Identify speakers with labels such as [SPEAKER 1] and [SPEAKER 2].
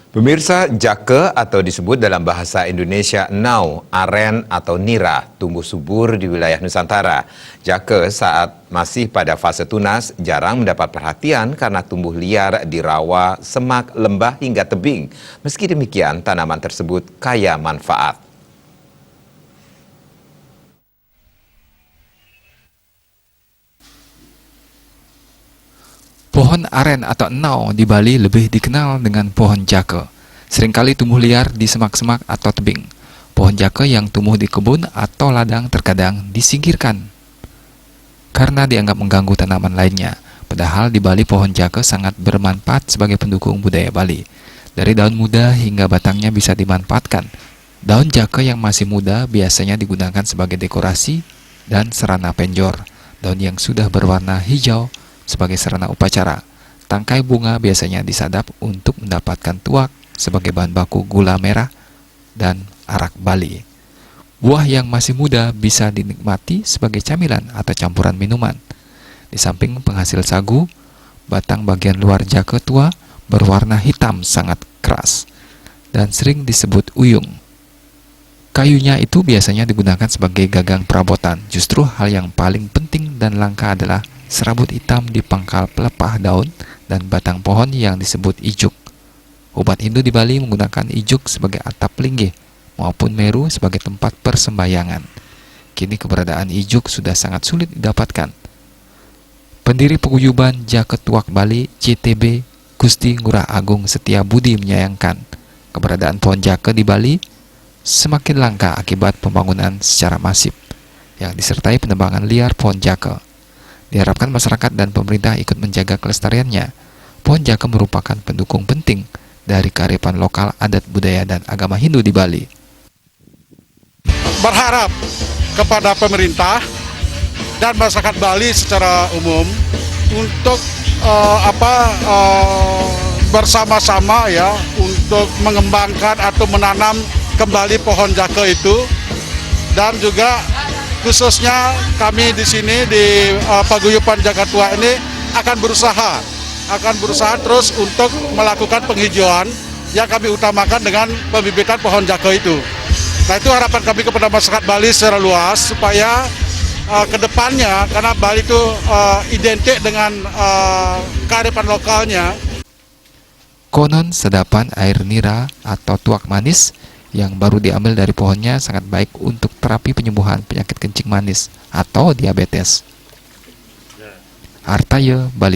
[SPEAKER 1] Pemirsa, jake atau disebut dalam bahasa Indonesia nau, aren atau nira tumbuh subur di wilayah Nusantara. Jake saat masih pada fase tunas jarang mendapat perhatian karena tumbuh liar di rawa, semak, lembah hingga tebing. Meski demikian, tanaman tersebut kaya manfaat.
[SPEAKER 2] Pohon aren atau nau di Bali lebih dikenal dengan pohon jake. Seringkali tumbuh liar di semak-semak atau tebing. Pohon jake yang tumbuh di kebun atau ladang terkadang disingkirkan karena dianggap mengganggu tanaman lainnya. Padahal di Bali pohon jake sangat bermanfaat sebagai pendukung budaya Bali. Dari daun muda hingga batangnya bisa dimanfaatkan. Daun jake yang masih muda biasanya digunakan sebagai dekorasi dan serana penjor. Daun yang sudah berwarna hijau sebagai sarana upacara. Tangkai bunga biasanya disadap untuk mendapatkan tuak sebagai bahan baku gula merah dan arak Bali. Buah yang masih muda bisa dinikmati sebagai camilan atau campuran minuman. Di samping penghasil sagu, batang bagian luar jake tua berwarna hitam sangat keras dan sering disebut uyung. Kayunya itu biasanya digunakan sebagai gagang perabotan. Justru hal yang paling penting dan langka adalah serabut hitam di pangkal pelepah daun dan batang pohon yang disebut ijuk. Umat Hindu di Bali menggunakan ijuk sebagai atap linggih maupun meru sebagai tempat persembahyangan. Kini keberadaan ijuk sudah sangat sulit didapatkan. Pendiri paguyuban Jake Tuak Bali, CTB, Gusti Ngurah Agung Setia Budi menyayangkan keberadaan pohon jake di Bali semakin langka akibat pembangunan secara masif yang disertai penebangan liar pohon jake. Diharapkan masyarakat dan pemerintah ikut menjaga kelestariannya. Pohon jake merupakan pendukung penting dari kearifan lokal, adat budaya, dan agama Hindu di Bali.
[SPEAKER 3] Berharap kepada pemerintah dan masyarakat Bali secara umum untuk bersama-sama ya untuk mengembangkan atau menanam kembali pohon jake itu, dan juga khususnya kami di sini di Paguyuban Jake Tua ini akan berusaha terus untuk melakukan penghijauan yang kami utamakan dengan pembibitan pohon jake itu. Nah, itu harapan kami kepada masyarakat Bali secara luas supaya kedepannya, karena Bali itu identik dengan kearifan lokalnya.
[SPEAKER 2] Konon sedapan air nira atau tuak manis yang baru diambil dari pohonnya sangat baik untuk terapi penyembuhan penyakit kencing manis atau diabetes. Artaye, Bali.